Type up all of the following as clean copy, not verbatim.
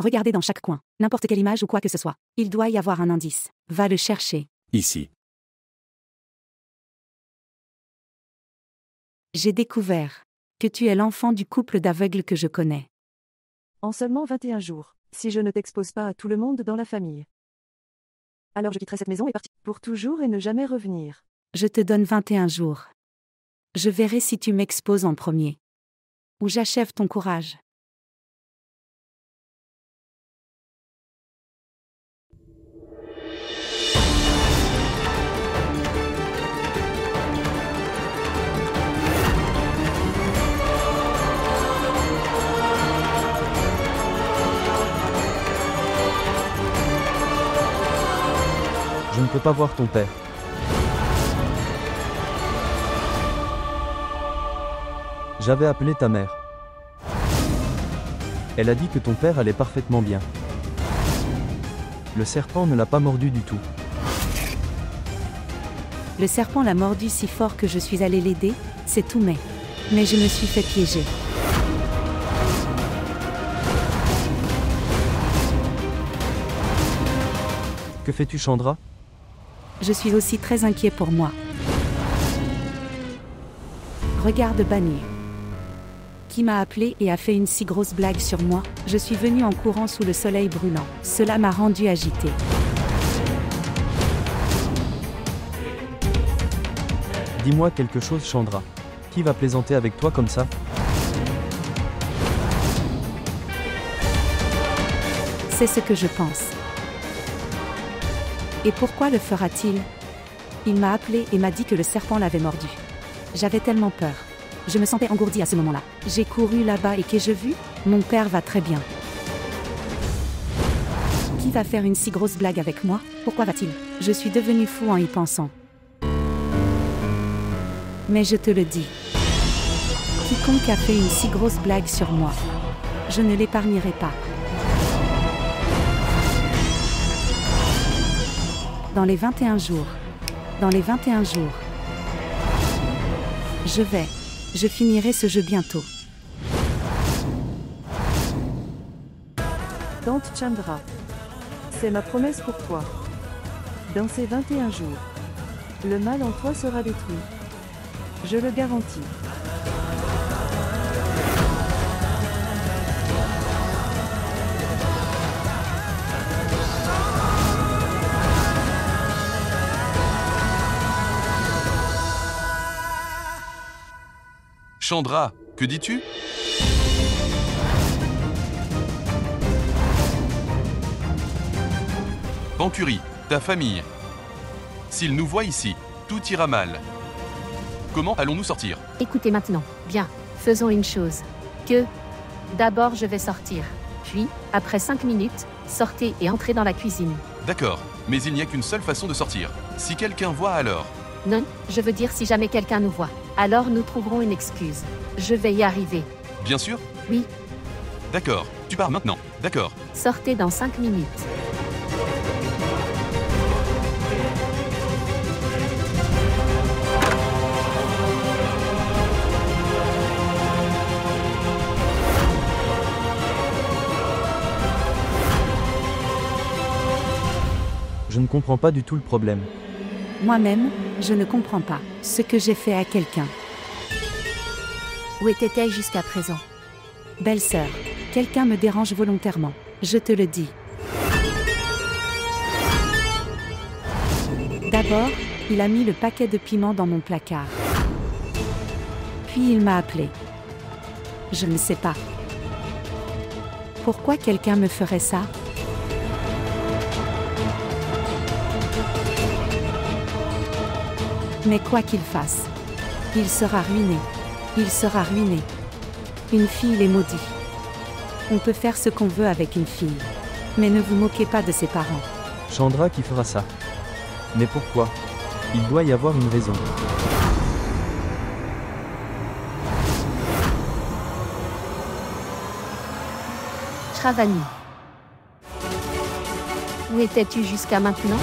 Regardez dans chaque coin, n'importe quelle image ou quoi que ce soit. Il doit y avoir un indice. Va le chercher. Ici. J'ai découvert que tu es l'enfant du couple d'aveugles que je connais. En seulement 21 jours, si je ne t'expose pas à tout le monde dans la famille. Alors je quitterai cette maison et partir pour toujours et ne jamais revenir. Je te donne 21 jours. Je verrai si tu m'exposes en premier. Ou j'achève ton courage. Je ne peux pas voir ton père. J'avais appelé ta mère. Elle a dit que ton père allait parfaitement bien. Le serpent ne l'a pas mordu du tout. Le serpent l'a mordu si fort que je suis allé l'aider, c'est tout mais je me suis fait piéger. Que fais-tu, Chandra? Je suis aussi très inquiet pour moi. Regarde Banu. Qui m'a appelé et a fait une si grosse blague sur moi, je suis venu en courant sous le soleil brûlant. Cela m'a rendu agité. Dis-moi quelque chose, Chandra. Qui va plaisanter avec toi comme ça? C'est ce que je pense. Et pourquoi le fera-t-il? Il m'a appelé et m'a dit que le serpent l'avait mordu. J'avais tellement peur. Je me sentais engourdie à ce moment-là. J'ai couru là-bas et qu'ai-je vu? Mon père va très bien. Qui va faire une si grosse blague avec moi? Pourquoi va-t-il? Je suis devenue fou en y pensant. Mais je te le dis. Quiconque a fait une si grosse blague sur moi, je ne l'épargnerai pas. Dans les 21 jours. Dans les 21 jours. Je finirai ce jeu bientôt. Tante Chandra. C'est ma promesse pour toi. Dans ces 21 jours, le mal en toi sera détruit. Je le garantis. Chandra, que dis-tu? Pancuri, ta famille. S'ils nous voient ici, tout ira mal. Comment allons-nous sortir? Écoutez maintenant. Bien, faisons une chose. D'abord je vais sortir. Puis, après 5 minutes, sortez et entrez dans la cuisine. D'accord, mais il n'y a qu'une seule façon de sortir. Si quelqu'un voit alors. Non, je veux dire si jamais quelqu'un nous voit. Alors nous trouverons une excuse. Je vais y arriver. Bien sûr? Oui. D'accord, tu pars maintenant. D'accord. Sortez dans 5 minutes. Je ne comprends pas du tout le problème. Moi-même, je ne comprends pas ce que j'ai fait à quelqu'un. Où était-elle jusqu'à présent? Belle-sœur, quelqu'un me dérange volontairement. Je te le dis. D'abord, il a mis le paquet de piments dans mon placard. Puis il m'a appelé. Je ne sais pas. Pourquoi quelqu'un me ferait ça? Mais quoi qu'il fasse, il sera ruiné. Il sera ruiné. Une fille les maudit. On peut faire ce qu'on veut avec une fille. Mais ne vous moquez pas de ses parents. Chandra qui fera ça. Mais pourquoi? Il doit y avoir une raison. Shravani. Où étais-tu jusqu'à maintenant?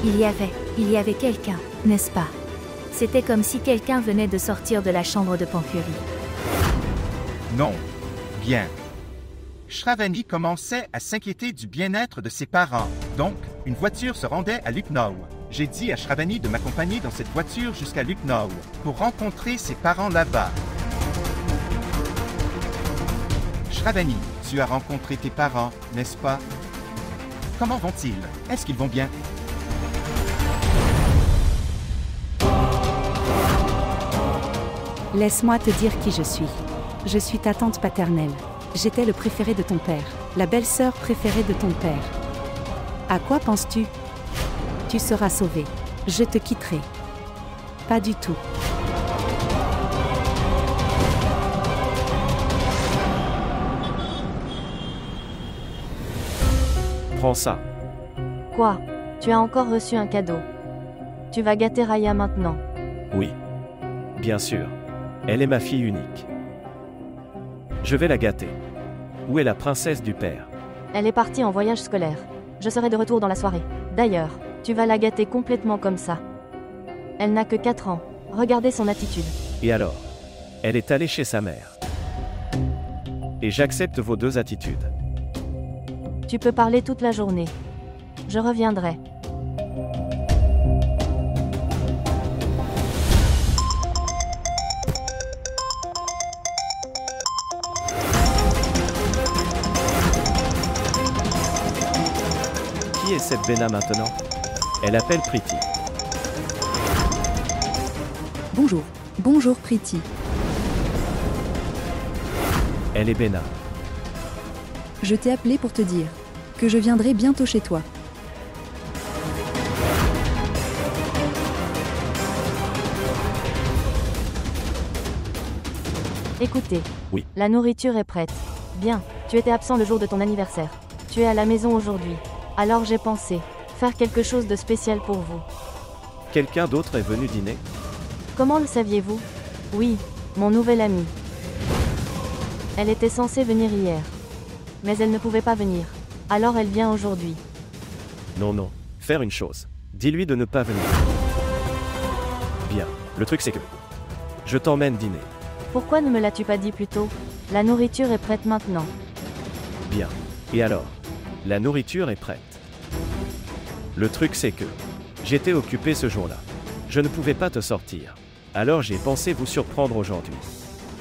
Il y avait quelqu'un, n'est-ce pas? C'était comme si quelqu'un venait de sortir de la chambre de Pancurie. Non. Bien. Shravani commençait à s'inquiéter du bien-être de ses parents. Donc, une voiture se rendait à Lucknow. J'ai dit à Shravani de m'accompagner dans cette voiture jusqu'à Lucknow pour rencontrer ses parents là-bas. Shravani, tu as rencontré tes parents, n'est-ce pas? Comment vont-ils? Est-ce qu'ils vont bien? Laisse-moi te dire qui je suis. Je suis ta tante paternelle. J'étais le préféré de ton père, la belle-sœur préférée de ton père. À quoi penses-tu? Tu seras sauvé. Je te quitterai. Pas du tout. Prends ça. Quoi? Tu as encore reçu un cadeau. Tu vas gâter Raya maintenant. Oui. Bien sûr. Elle est ma fille unique. Je vais la gâter. Où est la princesse du père? Elle est partie en voyage scolaire. Je serai de retour dans la soirée. D'ailleurs, tu vas la gâter complètement comme ça. Elle n'a que 4 ans. Regardez son attitude. Et alors? Elle est allée chez sa mère. Et j'accepte vos 2 attitudes. Tu peux parler toute la journée. Je reviendrai. Qui est cette Bena maintenant? Elle appelle Priti. Bonjour. Bonjour Priti. Elle est Bena. Je t'ai appelé pour te dire que je viendrai bientôt chez toi. Écoutez. Oui. La nourriture est prête. Bien, tu étais absent le jour de ton anniversaire. Tu es à la maison aujourd'hui. Alors j'ai pensé faire quelque chose de spécial pour vous. Quelqu'un d'autre est venu dîner? Comment le saviez-vous? Oui, mon nouvel ami. Elle était censée venir hier. Mais elle ne pouvait pas venir. Alors elle vient aujourd'hui. Non. Faire une chose. Dis-lui de ne pas venir. Bien. Le truc c'est que... je t'emmène dîner. Pourquoi ne me l'as-tu pas dit plus tôt? La nourriture est prête maintenant. Bien. Et alors? La nourriture est prête. Le truc c'est que... j'étais occupé ce jour-là. Je ne pouvais pas te sortir. Alors j'ai pensé vous surprendre aujourd'hui.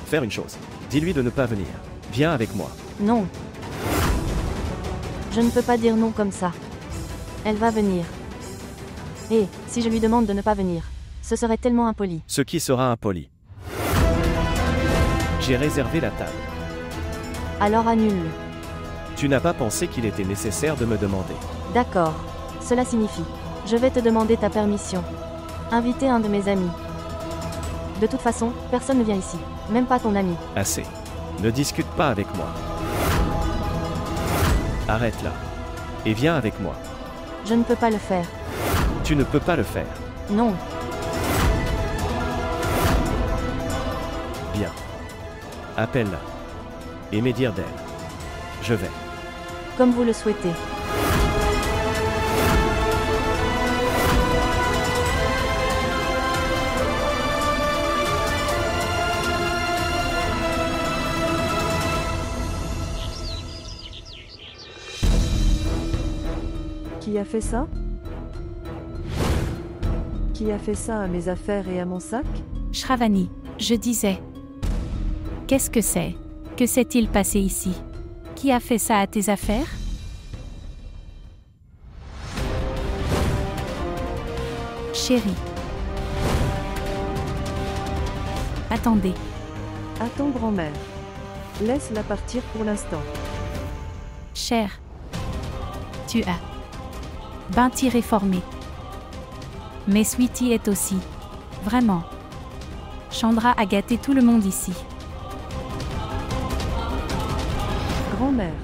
Faire une chose. Dis-lui de ne pas venir. Viens avec moi. Non. Je ne peux pas dire non comme ça. Elle va venir. Et, si je lui demande de ne pas venir, ce serait tellement impoli. Ce qui sera impoli. J'ai réservé la table. Alors annule-le. Tu n'as pas pensé qu'il était nécessaire de me demander. D'accord. Cela signifie. Je vais te demander ta permission. Inviter un de mes amis. De toute façon, personne ne vient ici. Même pas ton ami. Assez. Ne discute pas avec moi. Arrête là. Et viens avec moi. Je ne peux pas le faire. Tu ne peux pas le faire. Non. Bien. Appelle-la. Et me dire d'elle. Je vais. Comme vous le souhaitez. Qui a fait ça? Qui a fait ça à mes affaires et à mon sac? Shravani, je disais. Qu'est-ce que c'est? Que s'est-il passé ici? Qui a fait ça à tes affaires? Chérie. Attendez. Attends, grand-mère. Laisse-la partir pour l'instant. Cher. Tu as. Binti réformé. Mais Sweetie est aussi. Vraiment. Chandra a gâté tout le monde ici. Grand-mère.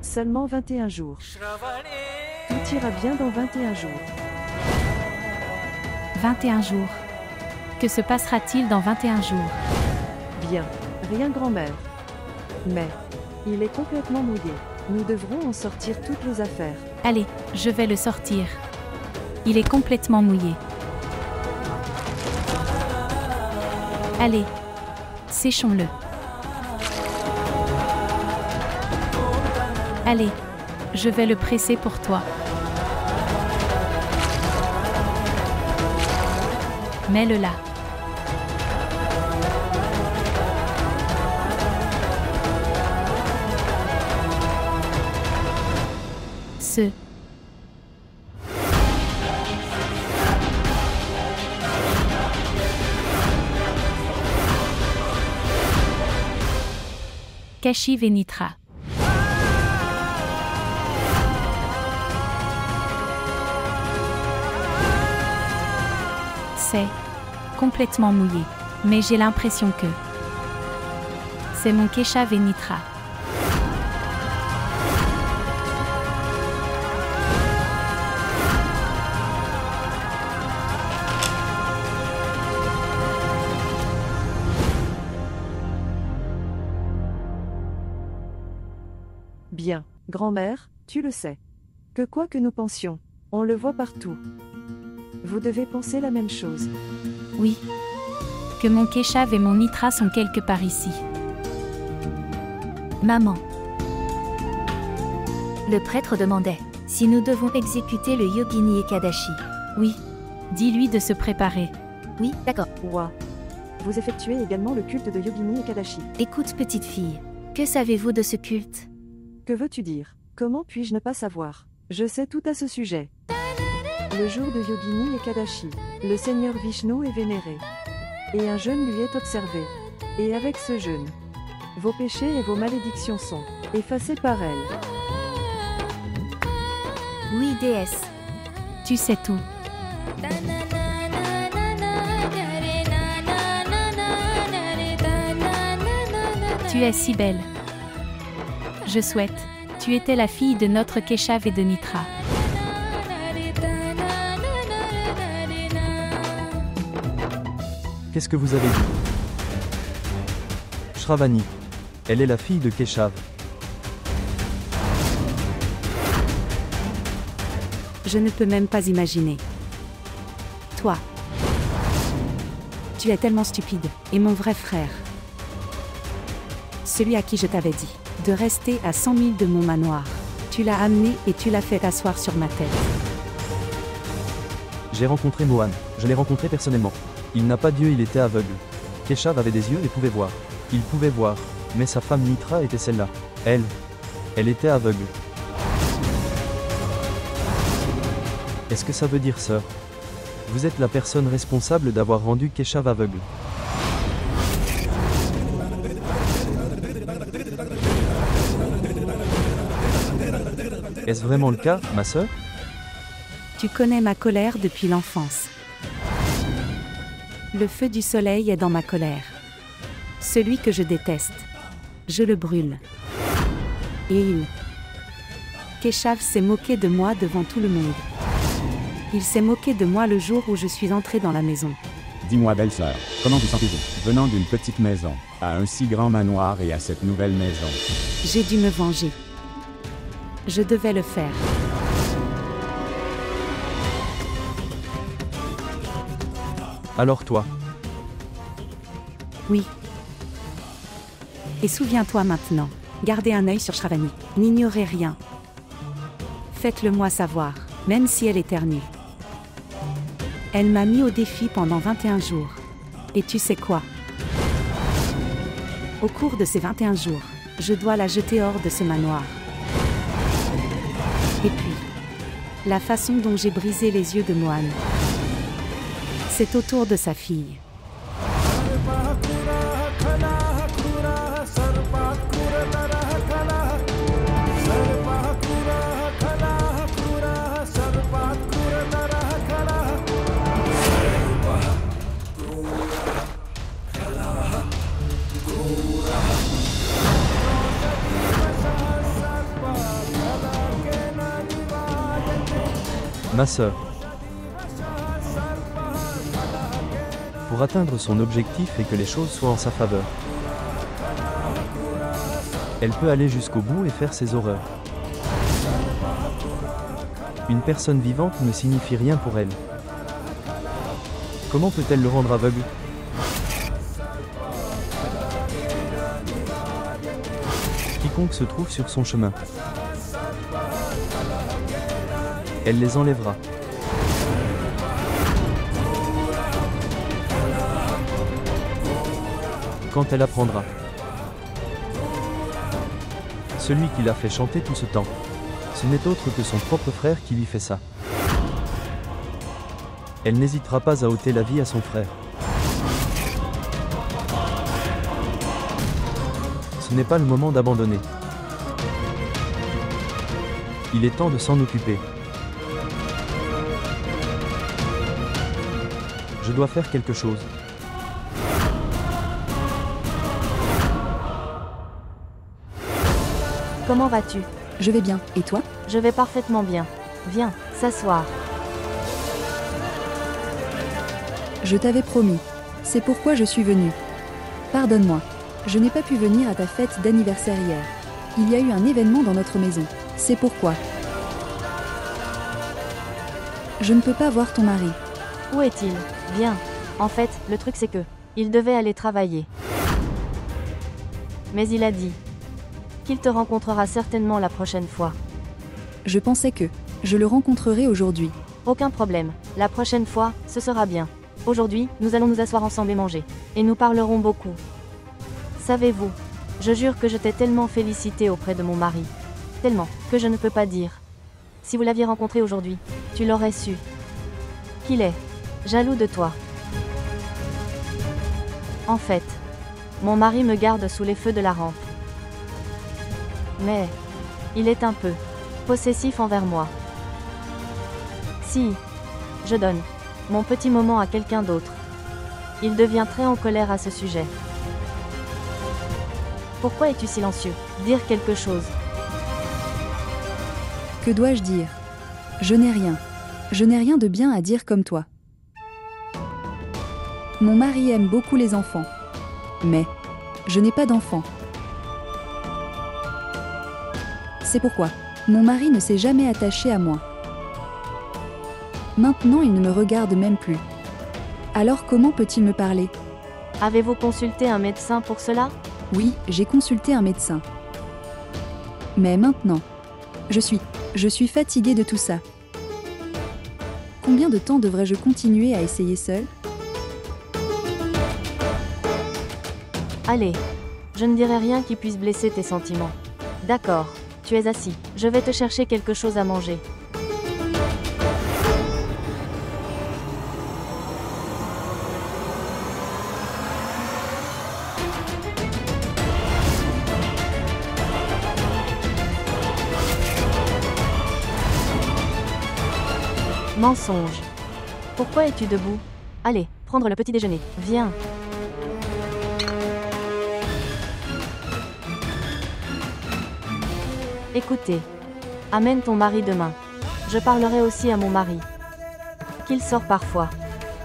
Seulement 21 jours. Tout ira bien dans 21 jours. 21 jours. Que se passera-t-il dans 21 jours? Bien. Rien, grand-mère. Mais. Il est complètement mouillé. Nous devrons en sortir toutes les affaires. Allez, je vais le sortir. Il est complètement mouillé. Allez, séchons-le. Allez, je vais le presser pour toi. Mets-le là. Kashiv et Nitra. C'est complètement mouillé, mais j'ai l'impression que c'est mon Keshav et Nitra. Bien, grand-mère, tu le sais. Que quoi que nous pensions, on le voit partout. Vous devez penser la même chose. Oui. Que mon Keshav et mon Nitra sont quelque part ici. Maman. Le prêtre demandait si nous devons exécuter le Yogini Ekadashi. Oui. Dis-lui de se préparer. Oui, d'accord. Ouah. Vous effectuez également le culte de Yogini Ekadashi. Écoute, petite fille, que savez-vous de ce culte? Que veux-tu dire? Comment puis-je ne pas savoir? Je sais tout à ce sujet. Le jour de Yogini Ekadashi, le Seigneur Vishnu est vénéré. Et un jeûne lui est observé. Et avec ce jeûne, vos péchés et vos malédictions sont effacés par elle. Oui, déesse. Tu sais tout. Tu es si belle. Je souhaite. Tu étais la fille de notre Keshav et de Nitra. Qu'est-ce que vous avez dit? Shravani. Elle est la fille de Keshav. Je ne peux même pas imaginer. Toi. Tu es tellement stupide, et mon vrai frère. Celui à qui je t'avais dit de rester à 100 000 de mon manoir. Tu l'as amené et tu l'as fait asseoir sur ma tête. J'ai rencontré Mohan, je l'ai rencontré personnellement. Il n'a pas d'yeux, il était aveugle. Keshav avait des yeux et pouvait voir. Il pouvait voir, mais sa femme Nitra était celle-là. Elle était aveugle. Est-ce que ça veut dire sœur? Vous êtes la personne responsable d'avoir rendu Keshav aveugle. Est-ce vraiment le cas, ma sœur? Tu connais ma colère depuis l'enfance. Le feu du soleil est dans ma colère. Celui que je déteste. Je le brûle. Et Keshav s'est moqué de moi devant tout le monde. Il s'est moqué de moi le jour où je suis entrée dans la maison. Dis-moi, belle-sœur, comment vous sentez-vous, venant d'une petite maison, à un si grand manoir et à cette nouvelle maison? J'ai dû me venger. Je devais le faire. Alors toi? Oui. Et souviens-toi maintenant, gardez un œil sur Shravani, n'ignorez rien. Faites-le moi savoir, même si elle éternue. Elle m'a mis au défi pendant 21 jours. Et tu sais quoi? Au cours de ces 21 jours, je dois la jeter hors de ce manoir. Et puis, la façon dont j'ai brisé les yeux de Mohan, c'est au tour de sa fille. Ma sœur. Pour atteindre son objectif et que les choses soient en sa faveur. Elle peut aller jusqu'au bout et faire ses horreurs. Une personne vivante ne signifie rien pour elle. Comment peut-elle le rendre aveugle? Quiconque se trouve sur son chemin. Elle les enlèvera. Quand elle apprendra. Celui qui l'a fait chanter tout ce temps. Ce n'est autre que son propre frère qui lui fait ça. Elle n'hésitera pas à ôter la vie à son frère. Ce n'est pas le moment d'abandonner. Il est temps de s'en occuper. Je dois faire quelque chose. Comment vas-tu? Je vais bien, et toi? Je vais parfaitement bien. Viens, s'asseoir. Je t'avais promis. C'est pourquoi je suis venue. Pardonne-moi. Je n'ai pas pu venir à ta fête d'anniversaire hier. Il y a eu un événement dans notre maison. C'est pourquoi. Je ne peux pas voir ton mari. Où est-il? Bien. En fait, le truc c'est que, il devait aller travailler. Mais il a dit qu'il te rencontrera certainement la prochaine fois. Je pensais que je le rencontrerai aujourd'hui. Aucun problème. La prochaine fois, ce sera bien. Aujourd'hui, nous allons nous asseoir ensemble et manger. Et nous parlerons beaucoup. Savez-vous, je jure que je t'ai tellement félicité auprès de mon mari. Tellement, que je ne peux pas dire. Si vous l'aviez rencontré aujourd'hui, tu l'aurais su. Qu'il est jaloux de toi. En fait, mon mari me garde sous les feux de la rampe. Mais, il est un peu possessif envers moi. Si je donne mon petit moment à quelqu'un d'autre, il devient très en colère à ce sujet. Pourquoi es-tu silencieux? Dire quelque chose. Que dois-je dire? Je n'ai rien. Je n'ai rien de bien à dire comme toi. Mon mari aime beaucoup les enfants. Mais je n'ai pas d'enfants. C'est pourquoi mon mari ne s'est jamais attaché à moi. Maintenant, il ne me regarde même plus. Alors comment peut-il me parler? Avez-vous consulté un médecin pour cela? Oui, j'ai consulté un médecin. Mais maintenant, je suis fatiguée de tout ça. Combien de temps devrais-je continuer à essayer seule? Allez, je ne dirai rien qui puisse blesser tes sentiments. D'accord, tu es assis. Je vais te chercher quelque chose à manger. Mensonge. Pourquoi es-tu debout? Allez, prendre le petit déjeuner. Viens. Écoutez. Amène ton mari demain. Je parlerai aussi à mon mari. Qu'il sort parfois.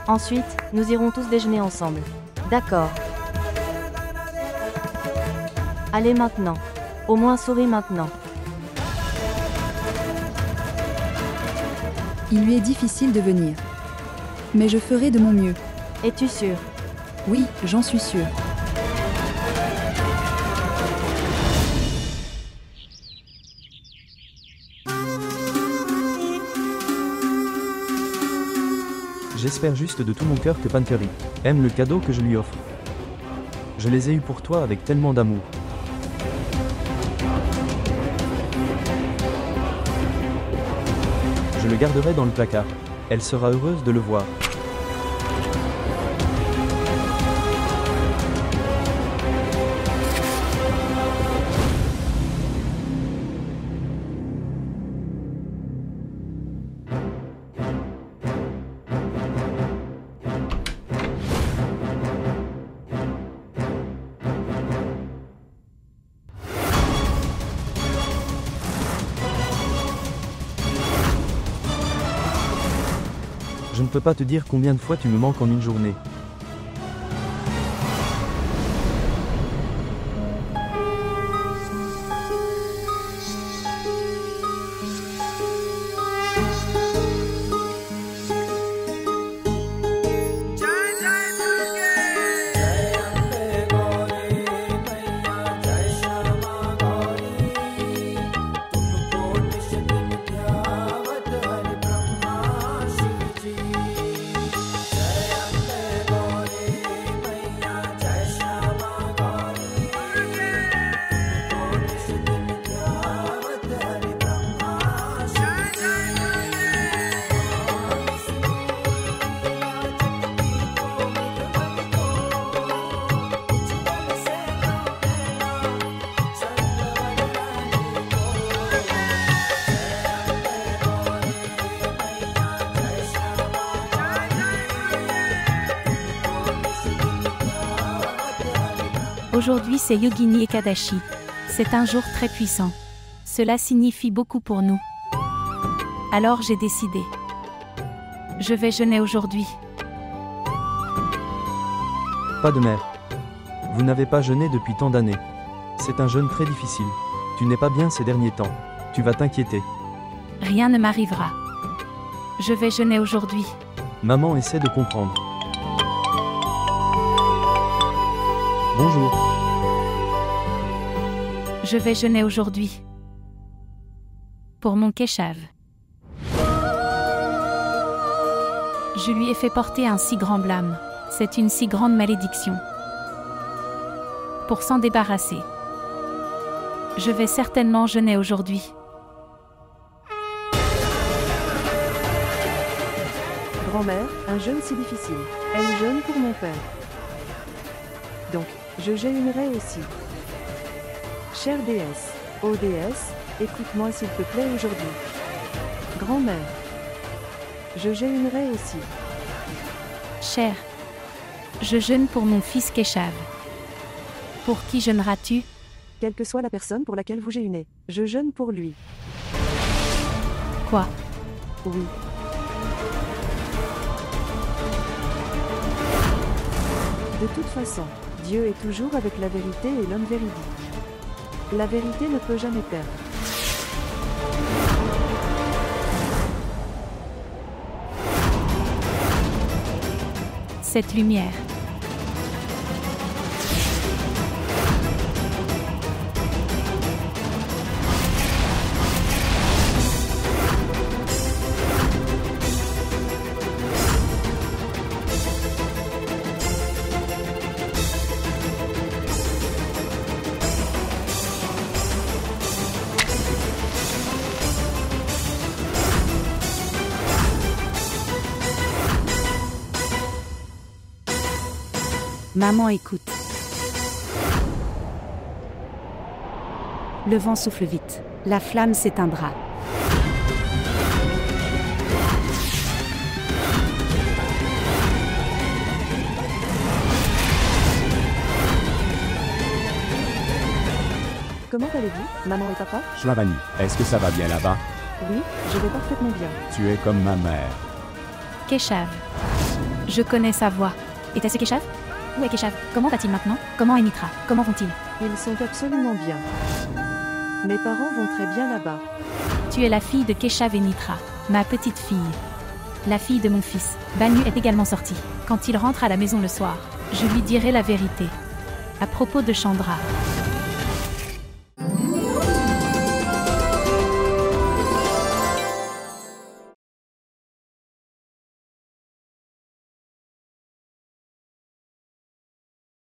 Ensuite, nous irons tous déjeuner ensemble. D'accord. Allez maintenant. Au moins souris maintenant. Il lui est difficile de venir. Mais je ferai de mon mieux. Es-tu sûr? Oui, j'en suis sûre. J'espère juste de tout mon cœur que Pancurry aime le cadeau que je lui offre. Je les ai eus pour toi avec tellement d'amour. Je le garderai dans le placard. Elle sera heureuse de le voir. Je ne peux pas te dire combien de fois tu me manques en une journée. Aujourd'hui c'est Yogini Ekadashi. C'est un jour très puissant. Cela signifie beaucoup pour nous. Alors j'ai décidé. Je vais jeûner aujourd'hui. Pas de mère. Vous n'avez pas jeûné depuis tant d'années. C'est un jeûne très difficile. Tu n'es pas bien ces derniers temps. Tu vas t'inquiéter. Rien ne m'arrivera. Je vais jeûner aujourd'hui. Maman essaie de comprendre. Bonjour. Je vais jeûner aujourd'hui. Pour mon Keshav. Je lui ai fait porter un si grand blâme. C'est une si grande malédiction. Pour s'en débarrasser. Je vais certainement jeûner aujourd'hui. Grand-mère, un jeûne si difficile. Elle jeûne pour mon père. Donc, je jeûnerai aussi. Chère déesse, ô déesse, écoute-moi s'il te plaît aujourd'hui. Grand-mère, je jeûnerai aussi. Cher, je jeûne pour mon fils Keshav. Pour qui jeûneras-tu? Quelle que soit la personne pour laquelle vous jeûnez, je jeûne pour lui. Quoi? Oui. De toute façon, Dieu est toujours avec la vérité et l'homme véridique. La vérité ne peut jamais perdre. Cette lumière. Maman écoute. Le vent souffle vite. La flamme s'éteindra. Comment allez-vous, maman et papa? Shravani, est-ce que ça va bien là-bas? Oui, je vais parfaitement bien. Tu es comme ma mère. Keshav. Je connais sa voix. Était-ce Keshav? Où est Keshav? Comment va-t-il maintenant? Comment est Nitra? Comment vont-ils? Ils sont absolument bien. Mes parents vont très bien là-bas. Tu es la fille de Keshav et Nitra, ma petite fille. La fille de mon fils, Banu, est également sortie. Quand il rentre à la maison le soir, je lui dirai la vérité. À propos de Chandra.